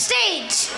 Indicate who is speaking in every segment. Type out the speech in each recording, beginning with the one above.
Speaker 1: stage.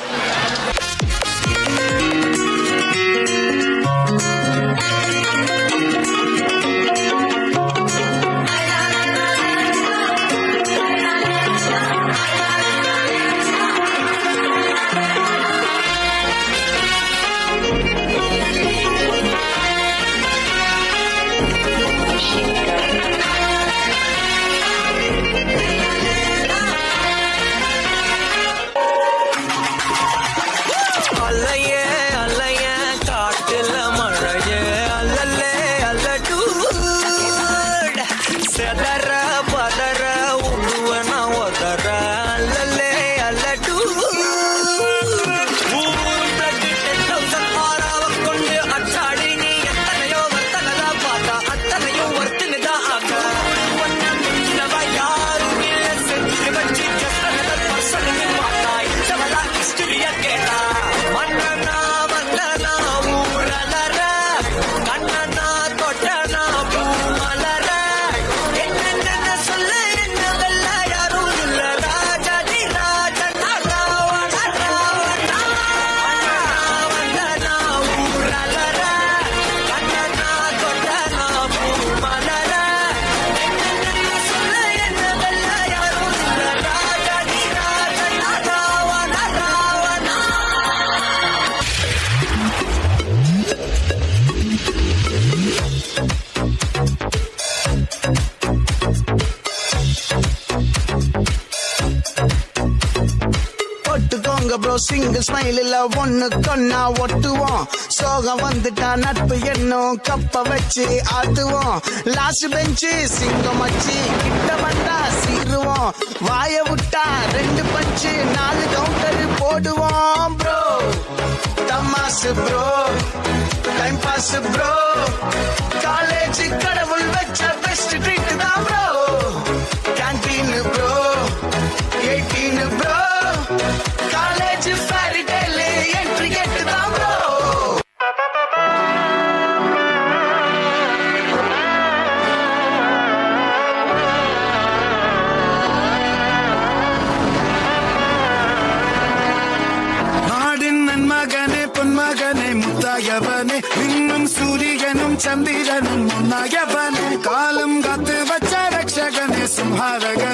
Speaker 2: Bro single smile இல்ல ஒண்ணு கொன்னா ஒட்டுவோம் சோகம் வந்துட்டா நட்பு என்னும் கப்ப வச்சு ஆட்டுவோம் லாஸ்ட் பெஞ்சு சிங்கம் வச்சு கிட்ட வந்தா சீருவோம் வாய விட்டா 2 பஞ்சு 4 கவுண்டர் போடுவோம் ப்ரோ தமாசு bro time pass bro college கடவுள் வச்ச பெஸ்ட் ட்ரீட் தான் bro canteen bro 18 bro college fairy tale entry get தான் ப்ரோ
Speaker 3: நாடின் நன்மகனே பொன்மகனே முத்தாயவனே இன்னும் சூரியனும் சந்திரனும் முன்னாயவனே காலம் காத்து வச்ச ரட்சகனே சம்ஹாரகனே